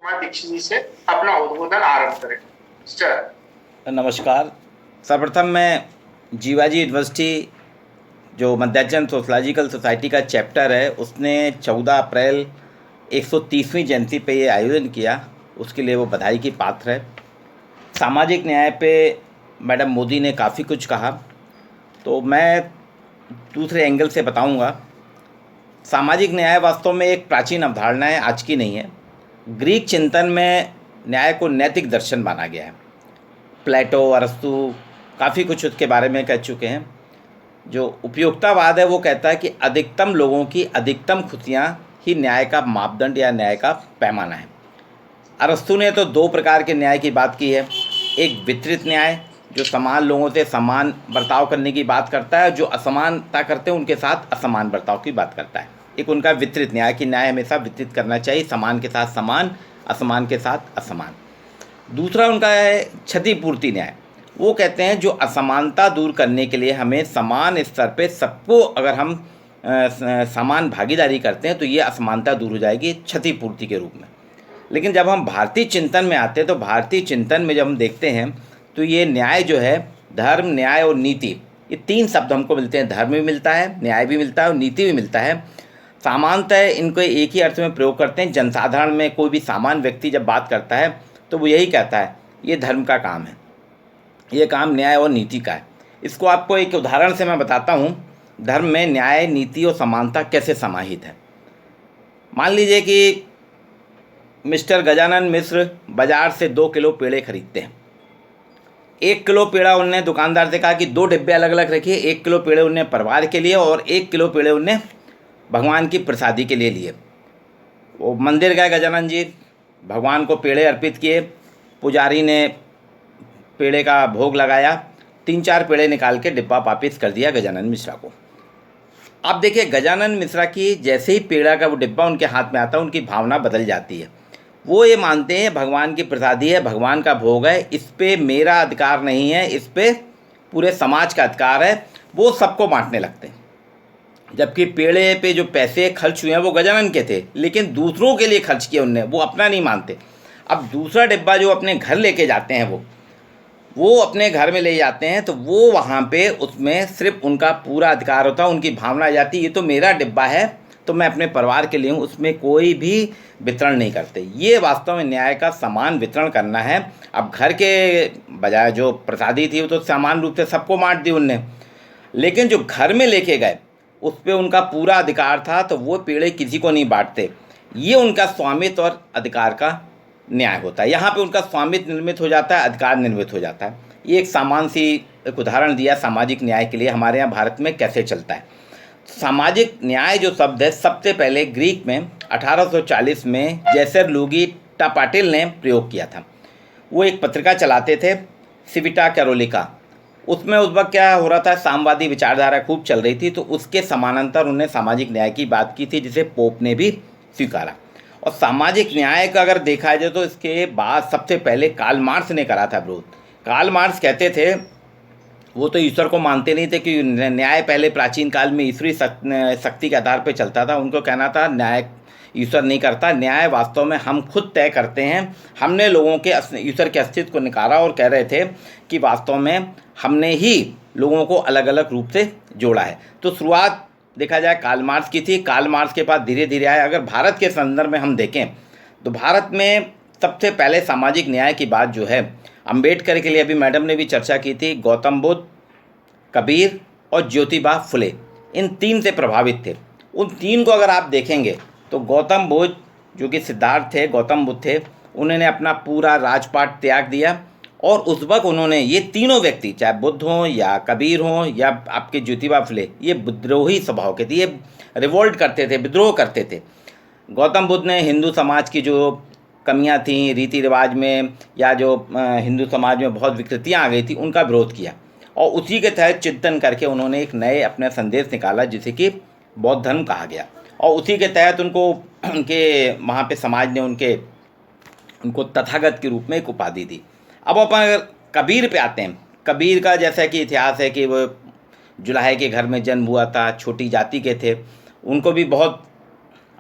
कुमार दीक्षित जी से अपना उद्बोधन आरंभ करें। सर। नमस्कार। सर्वप्रथम मैं जीवाजी यूनिवर्सिटी जो मध्याचन सोशलॉजिकल सोसाइटी का चैप्टर है उसने 14 अप्रैल 130वीं जयंती पे ये आयोजन किया, उसके लिए वो बधाई की पात्र है। सामाजिक न्याय पे मैडम मोदी ने काफ़ी कुछ कहा, तो मैं दूसरे एंगल से बताऊंगा। सामाजिक न्याय वास्तव में एक प्राचीन अवधारणा है, आज की नहीं है। ग्रीक चिंतन में न्याय को नैतिक दर्शन माना गया है। प्लेटो, अरस्तु काफ़ी कुछ उसके बारे में कह चुके हैं। जो उपयोगितावाद है वो कहता है कि अधिकतम लोगों की अधिकतम खुशियाँ ही न्याय का मापदंड या न्याय का पैमाना है। अरस्तु ने तो दो प्रकार के न्याय की बात की है। एक वितरित न्याय जो समान लोगों से समान बर्ताव करने की बात करता है, जो असमानता करते हैं उनके साथ असमान बर्ताव की बात करता है। एक उनका वितरित न्याय कि न्याय हमेशा वितरित करना चाहिए, समान के साथ समान, असमान के साथ असमान। दूसरा उनका है क्षतिपूर्ति न्याय। वो कहते हैं जो असमानता दूर करने के लिए हमें समान स्तर पे सबको अगर हम समान भागीदारी करते हैं तो ये असमानता दूर हो जाएगी क्षतिपूर्ति के रूप में। लेकिन जब हम भारतीय चिंतन में आते हैं तो भारतीय चिंतन में जब हम देखते हैं तो ये न्याय जो है धर्म, न्याय और नीति, ये तीन शब्द हमको मिलते हैं। धर्म भी मिलता है, न्याय भी मिलता है और नीति भी मिलता है। सामान्यतः इनको एक ही अर्थ में प्रयोग करते हैं। जनसाधारण में कोई भी सामान्य व्यक्ति जब बात करता है तो वो यही कहता है ये धर्म का काम है, ये काम न्याय और नीति का है। इसको आपको एक उदाहरण से मैं बताता हूँ। धर्म में न्याय, नीति और समानता कैसे समाहित है। मान लीजिए कि मिस्टर गजानन मिश्र बाजार से 2 किलो पेड़े खरीदते हैं। 1 किलो पेड़ा उनने दुकानदार से कहा कि 2 डिब्बे अलग अलग रखिए। 1 किलो पेड़े उनने परिवार के लिए और 1 किलो पेड़े उनने भगवान की प्रसादी के लिए लिए। वो मंदिर गए गजानन जी, भगवान को पेड़े अर्पित किए। पुजारी ने पेड़े का भोग लगाया, 3-4 पेड़े निकाल के डिब्बा वापिस कर दिया गजानन मिश्रा को। अब देखिए गजानन मिश्रा की जैसे ही पेड़ा का वो डिब्बा उनके हाथ में आता है उनकी भावना बदल जाती है। वो ये मानते हैं भगवान की प्रसादी है, भगवान का भोग है, इस पे मेरा अधिकार नहीं है, इस पे पूरे समाज का अधिकार है। वो सबको बांटने लगते हैं। जबकि पेड़े पे जो पैसे खर्च हुए हैं वो गजानन के थे, लेकिन दूसरों के लिए खर्च किए उनने, वो अपना नहीं मानते। अब दूसरा डिब्बा जो अपने घर लेके जाते हैं वो अपने घर में ले जाते हैं तो वो वहाँ पे उसमें सिर्फ उनका पूरा अधिकार होता है। उनकी भावना आ जाती है ये तो मेरा डिब्बा है तो मैं अपने परिवार के लिए हूँ, उसमें कोई भी वितरण नहीं करते। ये वास्तव में न्याय का समान वितरण करना है। अब घर के बजाय जो प्रसादी थी वो तो समान रूप से सबको बांट दी उनने, लेकिन जो घर में लेके गए उस पर उनका पूरा अधिकार था तो वो पेड़े किसी को नहीं बांटते। ये उनका स्वामित्व और अधिकार का न्याय होता है। यहाँ पे उनका स्वामित्व निर्मित हो जाता है, अधिकार निर्मित हो जाता है। ये एक सामान्य सी एक उदाहरण दिया सामाजिक न्याय के लिए हमारे यहाँ भारत में कैसे चलता है। सामाजिक न्याय जो शब्द है सबसे पहले ग्रीक में 1840 में जैसर लुगी टापाटिल ने प्रयोग किया था। वो एक पत्रिका चलाते थे, सिविटा कैरोलिका। उसमें उस वक्त क्या हो रहा था, सामवादी विचारधारा खूब चल रही थी, तो उसके समानांतर उन्होंने सामाजिक न्याय की बात की थी जिसे पोप ने भी स्वीकारा। और सामाजिक न्याय का अगर देखा जाए तो इसके बाद सबसे पहले कार्ल मार्क्स ने करा था विरोध। कार्ल मार्क्स कहते थे, वो तो ईश्वर को मानते नहीं थे कि न्याय पहले प्राचीन काल में ईश्वरी शक्ति के आधार पर चलता था। उनको कहना था न्याय ईश्वर नहीं करता, न्याय वास्तव में हम खुद तय करते हैं। हमने लोगों के ईश्वर के अस्तित्व को नकारा और कह रहे थे कि वास्तव में हमने ही लोगों को अलग अलग रूप से जोड़ा है। तो शुरुआत देखा जाए कार्ल मार्क्स की थी। कार्ल मार्क्स के बाद धीरे धीरे आए। अगर भारत के संदर्भ में हम देखें तो भारत में सबसे पहले सामाजिक न्याय की बात जो है अंबेडकर के लिए, अभी मैडम ने भी चर्चा की थी, गौतम बुद्ध, कबीर और ज्योतिबा फुले, इन तीन से प्रभावित थे। उन तीन को अगर आप देखेंगे तो गौतम बुद्ध जो कि सिद्धार्थ थे, गौतम बुद्ध थे, उन्होंने अपना पूरा राजपाट त्याग दिया। और उस वक्त उन्होंने, ये तीनों व्यक्ति चाहे बुद्ध हों या कबीर हों या आपके ज्योतिबा फुले, ये विद्रोही स्वभाव के थे, ये रिवोल्ट करते थे, विद्रोह करते थे। गौतम बुद्ध ने हिंदू समाज की जो कमियां थीं रीति रिवाज में या जो हिंदू समाज में बहुत विकृतियां आ गई थी उनका विरोध किया और उसी के तहत चिंतन करके उन्होंने एक नए अपना संदेश निकाला जिसे कि बौद्ध धर्म कहा गया। और उसी के तहत उनको उनके वहाँ पे समाज ने उनको तथागत के रूप में एक उपाधि दी। अब अपन अगर कबीर पे आते हैं, कबीर का जैसा कि इतिहास है कि वो जुलाहे के घर में जन्म हुआ था, छोटी जाति के थे, उनको भी बहुत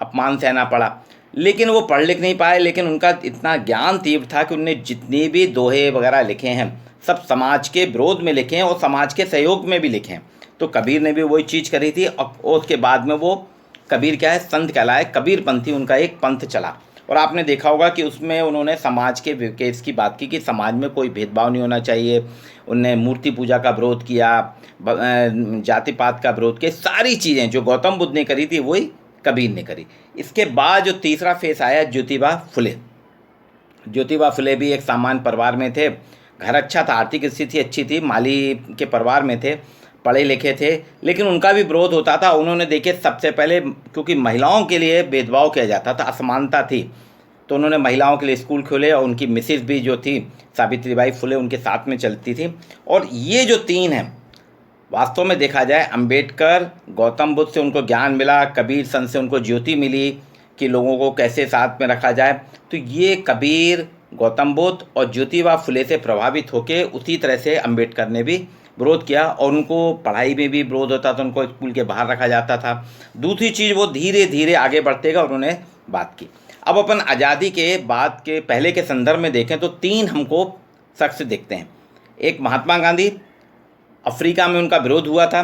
अपमान सहना पड़ा। लेकिन वो पढ़ लिख नहीं पाए, लेकिन उनका इतना ज्ञान तीव्र था कि उनने जितनी भी दोहे वगैरह लिखे हैं सब समाज के विरोध में लिखे हैं और समाज के सहयोग में भी लिखे हैं। तो कबीर ने भी वही चीज़ करी थी और उसके बाद में वो कबीर क्या है, संत कहलाए, कबीरपंथी उनका एक पंथ चला। और आपने देखा होगा कि उसमें उन्होंने समाज के विकास की बात की कि समाज में कोई भेदभाव नहीं होना चाहिए। उनने मूर्ति पूजा का विरोध किया, जाति पात का विरोध किया, सारी चीज़ें जो गौतम बुद्ध ने करी थी वही कबीर ने करी। इसके बाद जो तीसरा फेस आया ज्योतिबा फुले। ज्योतिबा फुले भी एक सामान्य परिवार में थे, घर अच्छा था, आर्थिक स्थिति अच्छी थी, माली के परिवार में थे, पढ़े लिखे थे, लेकिन उनका भी विरोध होता था। उन्होंने देखे सबसे पहले क्योंकि महिलाओं के लिए भेदभाव किया जाता था, असमानता थी, तो उन्होंने महिलाओं के लिए स्कूल खोले और उनकी मिसेस भी जो थी सावित्रीबाई फुले उनके साथ में चलती थी। और ये जो तीन हैं वास्तव में देखा जाए, अंबेडकर, गौतम बुद्ध से उनको ज्ञान मिला, कबीर संत से उनको ज्योति मिली कि लोगों को कैसे साथ में रखा जाए। तो ये कबीर, गौतम बुद्ध और ज्योतिबा फुले से प्रभावित होकर उसी तरह से अंबेडकर ने भी विरोध किया और उनको पढ़ाई में भी विरोध होता था, उनको स्कूल के बाहर रखा जाता था। दूसरी चीज़ वो धीरे धीरे आगे बढ़ते गए और उन्होंने बात की। अब अपन आज़ादी के बाद के पहले के संदर्भ में देखें तो तीन हमको शख्स दिखते हैं। एक महात्मा गांधी, अफ्रीका में उनका विरोध हुआ था,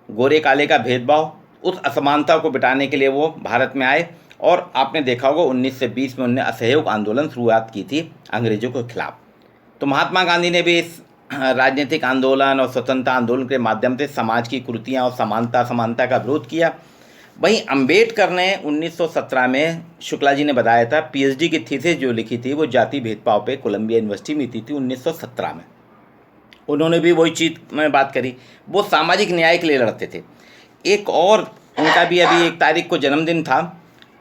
गोरे काले का भेदभाव, उस असमानता को मिटाने के लिए वो भारत में आए और आपने देखा होगा 1920 में उन्होंने असहयोग आंदोलन शुरुआत की थी अंग्रेजों के खिलाफ। तो महात्मा गांधी ने भी इस राजनीतिक आंदोलन और स्वतंत्रता आंदोलन के माध्यम से समाज की कुरीतियाँ और समानता का विरोध किया। वहीं अंबेडकर ने 1917 में, शुक्ला जी ने बताया था, पीएचडी की थीसिस जो लिखी थी वो जाति भेदभाव पे कोलंबिया यूनिवर्सिटी में थी 1917 में। उन्होंने भी वही चीज़ में बात करी, वो सामाजिक न्याय के लिए लड़ते थे। एक और उनका भी अभी 1 तारीख को जन्मदिन था,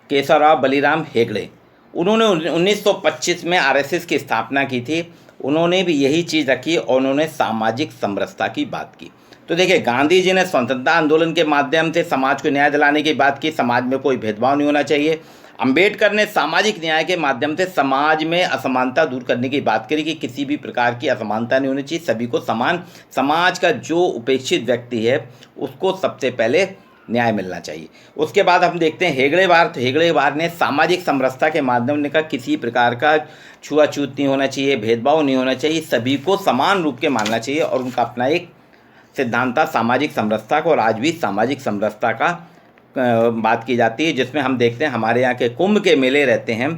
केशवराव बलिराम हेगड़े। उन्होंने 1925 में आरएसएस की स्थापना की थी। उन्होंने भी यही चीज़ रखी और उन्होंने सामाजिक समरसता की बात की। तो देखिए, गांधी जी ने स्वतंत्रता आंदोलन के माध्यम से समाज को न्याय दिलाने की बात की, समाज में कोई भेदभाव नहीं होना चाहिए। अंबेडकर ने सामाजिक न्याय के माध्यम से समाज में असमानता दूर करने की बात करी कि किसी भी प्रकार की असमानता नहीं होनी चाहिए, सभी को समान, समाज का जो उपेक्षित व्यक्ति है उसको सबसे पहले न्याय मिलना चाहिए। उसके बाद हम देखते हैं हेगड़ेवार। तो हेगड़ेवार ने सामाजिक समरसता के माध्यम से कहा किसी प्रकार का छुआछूत नहीं होना चाहिए, भेदभाव नहीं होना चाहिए, सभी को समान रूप के मानना चाहिए और उनका अपना एक सिद्धांत था सामाजिक समरसता को। और आज भी सामाजिक समरसता का बात की जाती है, जिसमें हम देखते हैं हमारे यहाँ के कुंभ के मेले रहते हैं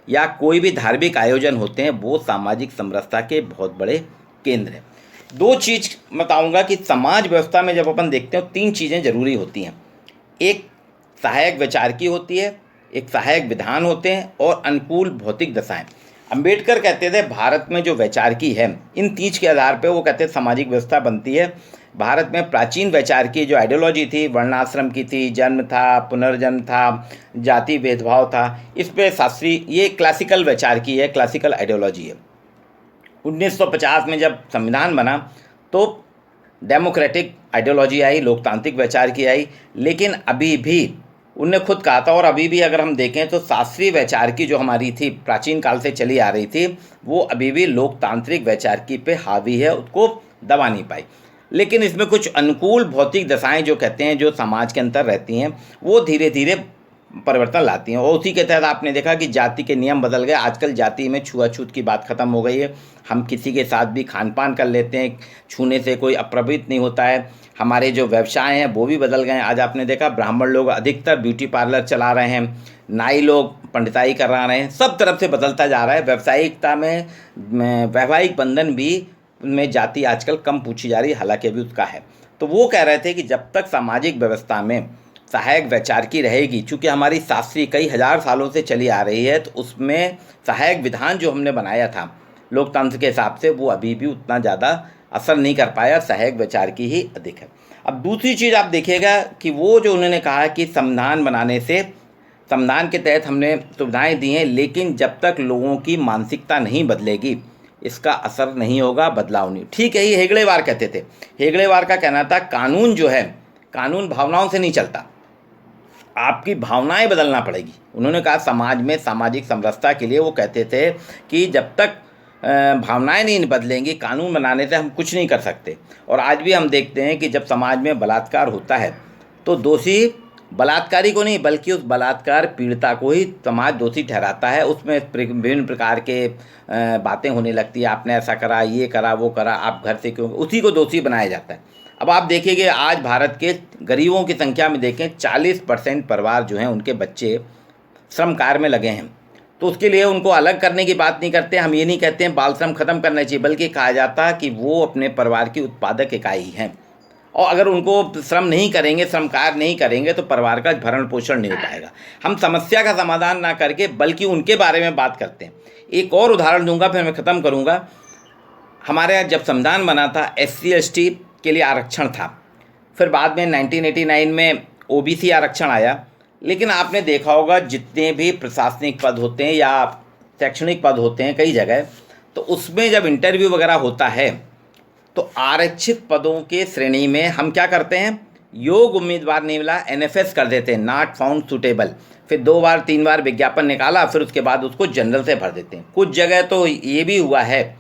या कोई भी धार्मिक आयोजन होते हैं, वो सामाजिक समरसता के बहुत बड़े केंद्र हैं। 2 चीज़ बताऊंगा कि समाज व्यवस्था में जब अपन देखते हैं 3 चीज़ें जरूरी होती हैं। एक सहायक विचार की होती है, एक सहायक विधान होते हैं और अनुकूल भौतिक दशाएं। अंबेडकर कहते थे भारत में जो वैचारिकी है, इन 3 के आधार पर वो कहते हैं सामाजिक व्यवस्था बनती है। भारत में प्राचीन वैचारिकी जो आइडियोलॉजी थी, वर्णाश्रम की थी, जन्म था, पुनर्जन्म था, जाति भेदभाव था, इस पर शास्त्री, ये क्लासिकल वैचारिकी है, क्लासिकल आइडियोलॉजी है। 1950 में जब संविधान बना तो डेमोक्रेटिक आइडियोलॉजी आई, लोकतांत्रिक वैचारिकी आई, लेकिन अभी भी उनने खुद कहा था और अभी भी अगर हम देखें तो शास्त्रीय वैचारिकी जो हमारी थी, प्राचीन काल से चली आ रही थी, वो अभी भी लोकतांत्रिक वैचारिकी पे हावी है, उसको दबा नहीं पाई। लेकिन इसमें कुछ अनुकूल भौतिक दशाएं जो कहते हैं, जो समाज के अंदर रहती हैं, वो धीरे धीरे परिवर्तन लाती हैं। और उसी के तहत आपने देखा कि जाति के नियम बदल गए। आजकल जाति में छुआछूत की बात खत्म हो गई है, हम किसी के साथ भी खान पान कर लेते हैं, छूने से कोई अप्रभावित नहीं होता है। हमारे जो व्यवसाय हैं वो भी बदल गए हैं। आज आपने देखा ब्राह्मण लोग अधिकतर ब्यूटी पार्लर चला रहे हैं, नाई लोग पंडिताई करा रहे हैं, सब तरफ से बदलता जा रहा है। व्यावसायिकता में वैवाहिक बंधन भी में जाति आजकल कम पूछी जा रही है, हालांकि अभी उसका है। तो वो कह रहे थे कि जब तक सामाजिक व्यवस्था में सहायक वैचारिकी रहेगी, चूँकि हमारी शास्त्रीय कई हजार सालों से चली आ रही है, तो उसमें सहायक विधान जो हमने बनाया था लोकतंत्र के हिसाब से, वो अभी भी उतना ज़्यादा असर नहीं कर पाया, सहायक वैचारिकी ही अधिक है। अब दूसरी चीज़ आप देखिएगा कि वो जो उन्होंने कहा कि संविधान बनाने से, संविधान के तहत हमने सुविधाएँ दी हैं, लेकिन जब तक लोगों की मानसिकता नहीं बदलेगी इसका असर नहीं होगा, बदलाव नहीं। ठीक है, ये हेगड़ेवार कहते थे। हेगड़ेवार का कहना था कानून जो है, कानून भावनाओं से नहीं चलता, आपकी भावनाएं बदलना पड़ेगी। उन्होंने कहा समाज में सामाजिक समरसता के लिए वो कहते थे कि जब तक भावनाएं नहीं बदलेंगी, कानून बनाने से हम कुछ नहीं कर सकते। और आज भी हम देखते हैं कि जब समाज में बलात्कार होता है तो दोषी बलात्कारी को नहीं बल्कि उस बलात्कार पीड़िता को ही समाज दोषी ठहराता है। उसमें विभिन्न प्रकार के बातें होने लगती है, आपने ऐसा करा, ये करा, वो करा, आप घर से क्यों, उसी को दोषी बनाया जाता है। अब आप देखिए आज भारत के गरीबों की संख्या में देखें 40% परिवार जो हैं उनके बच्चे श्रम कार्य में लगे हैं। तो उसके लिए उनको अलग करने की बात नहीं करते। हम ये नहीं कहते हैं बाल श्रम खत्म करना चाहिए, बल्कि कहा जाता है कि वो अपने परिवार की उत्पादक इकाई हैं, और अगर उनको श्रम नहीं करेंगे, श्रम कार्य नहीं करेंगे तो परिवार का भरण पोषण नहीं हो पाएगा। हम समस्या का समाधान ना करके बल्कि उनके बारे में बात करते हैं। एक और उदाहरण दूंगा फिर मैं ख़त्म करूंगा। हमारे यहाँ जब संविधान बना था SC ST के लिए आरक्षण था, फिर बाद में 1989 में OBC आरक्षण आया। लेकिन आपने देखा होगा जितने भी प्रशासनिक पद होते हैं या शैक्षणिक पद होते हैं कई जगह, तो उसमें जब इंटरव्यू वगैरह होता है तो आरक्षित पदों के श्रेणी में हम क्या करते हैं, योग्य उम्मीदवार नहीं मिला NFS कर देते हैं, नॉट फाउंड सूटेबल। फिर 2 बार 3 बार विज्ञापन निकाला, फिर उसके बाद उसको जनरल से भर देते हैं। कुछ जगह तो ये भी हुआ है,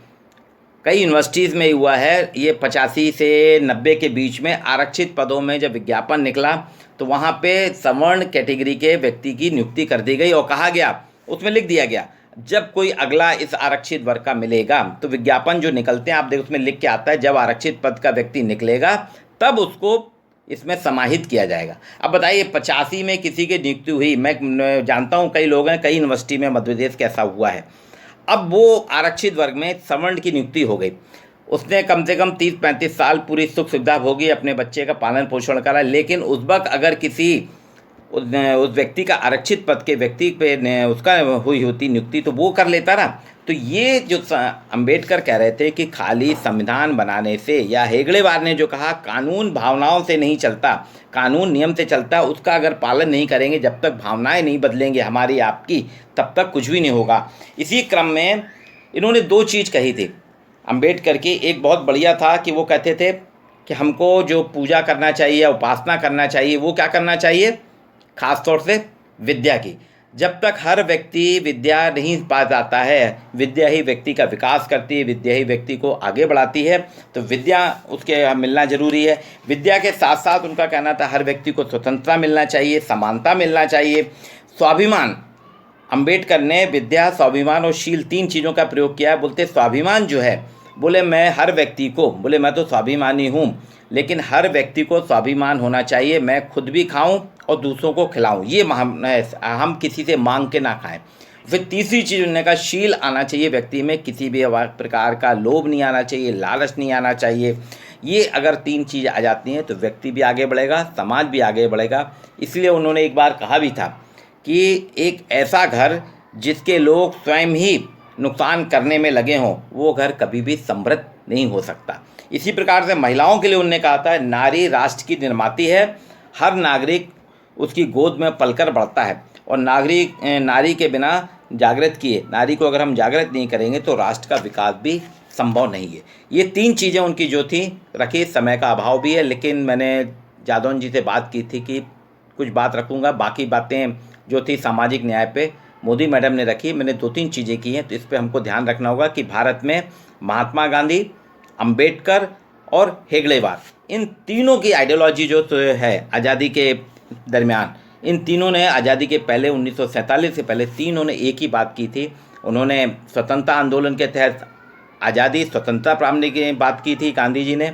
कई यूनिवर्सिटीज़ में हुआ है, ये 85 से 90 के बीच में आरक्षित पदों में जब विज्ञापन निकला तो वहाँ पे सवर्ण कैटेगरी के व्यक्ति की नियुक्ति कर दी गई और कहा गया, उसमें लिख दिया गया जब कोई अगला इस आरक्षित वर्ग का मिलेगा, तो विज्ञापन जो निकलते हैं आप देखो उसमें लिख के आता है जब आरक्षित पद का व्यक्ति निकलेगा तब उसको इसमें समाहित किया जाएगा। अब बताइए 85 में किसी की नियुक्ति हुई, मैं जानता हूँ कई लोग हैं, कई यूनिवर्सिटी में मध्य प्रदेश कैसा हुआ है। अब वो आरक्षित वर्ग में सवर्ण की नियुक्ति हो गई, उसने कम से कम 30-35 साल पूरी सुख सुविधा भोगी, अपने बच्चे का पालन पोषण करा, लेकिन उस वक्त अगर किसी उस व्यक्ति का आरक्षित पद के व्यक्ति पे उसका हुई होती नियुक्ति तो वो कर लेता ना। तो ये जो अंबेडकर कह रहे थे कि खाली संविधान बनाने से, या हेगड़ेवार ने जो कहा कानून भावनाओं से नहीं चलता, कानून नियम से चलता, उसका अगर पालन नहीं करेंगे, जब तक भावनाएं नहीं बदलेंगे हमारी आपकी, तब तक कुछ भी नहीं होगा। इसी क्रम में इन्होंने 2 चीज़ कही थी अंबेडकर की। एक बहुत बढ़िया था कि वो कहते थे कि हमको जो पूजा करना चाहिए, उपासना करना चाहिए, वो क्या करना चाहिए, खास तौर से विद्या की। जब तक हर व्यक्ति विद्या नहीं पा जाता है, विद्या ही व्यक्ति का विकास करती है, विद्या ही व्यक्ति को आगे बढ़ाती है, तो विद्या उसके मिलना जरूरी है। विद्या के साथ साथ उनका कहना था हर व्यक्ति को स्वतंत्रता मिलना चाहिए, समानता मिलना चाहिए, स्वाभिमान। अंबेडकर ने विद्या, स्वाभिमान और शील 3 चीज़ों का प्रयोग किया है। बोलते स्वाभिमान जो है, बोले मैं हर व्यक्ति को, बोले मैं तो स्वाभिमानी हूँ, लेकिन हर व्यक्ति को स्वाभिमान होना चाहिए, मैं खुद भी खाऊं और दूसरों को खिलाऊं, ये हम किसी से मांग के ना खाएं। फिर तीसरी चीज़ उन्होंने कहा शील आना चाहिए व्यक्ति में, किसी भी प्रकार का लोभ नहीं आना चाहिए, लालच नहीं आना चाहिए। ये अगर 3 चीज़ आ जाती हैं तो व्यक्ति भी आगे बढ़ेगा, समाज भी आगे बढ़ेगा। इसलिए उन्होंने एक बार कहा भी था कि एक ऐसा घर जिसके लोग स्वयं ही नुकसान करने में लगे हों, वो घर कभी भी समृद्ध नहीं हो सकता। इसी प्रकार से महिलाओं के लिए उन्होंने कहा था नारी राष्ट्र की निर्माती है, हर नागरिक उसकी गोद में पलकर बढ़ता है, और नारी के बिना जागृत किए, नारी को अगर हम जागृत नहीं करेंगे तो राष्ट्र का विकास भी संभव नहीं है। ये 3 चीज़ें उनकी जो थी रखी। समय का अभाव भी है, लेकिन मैंने जादौन जी से बात की थी कि कुछ बात रखूँगा, बाकी बातें जो थी सामाजिक न्याय पे मोदी मैडम ने रखी। मैंने 2-3 चीज़ें की हैं, तो इस पर हमको ध्यान रखना होगा कि भारत में महात्मा गांधी, अंबेडकर और हेगड़ेवार, इन तीनों की आइडियोलॉजी जो तो है आज़ादी के दरमियान, इन तीनों ने आज़ादी के पहले 1947 से पहले तीनों ने एक ही बात की थी। उन्होंने स्वतंत्रता आंदोलन के तहत आज़ादी, स्वतंत्रता प्राप्ति की बात की थी गांधी जी ने,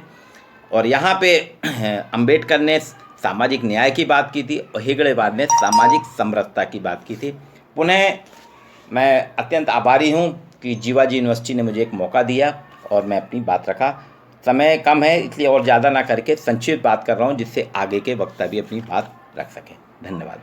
और यहाँ पे अंबेडकर ने सामाजिक न्याय की बात की थी और हेगड़ेवार ने सामाजिक समरसता की बात की थी। पुनः मैं अत्यंत आभारी हूँ कि जीवाजी यूनिवर्सिटी ने मुझे एक मौका दिया और मैं अपनी बात रखा। समय कम है इसलिए और ज़्यादा ना करके संक्षिप्त बात कर रहा हूँ, जिससे आगे के वक्ता भी अपनी बात रख सकें। धन्यवाद।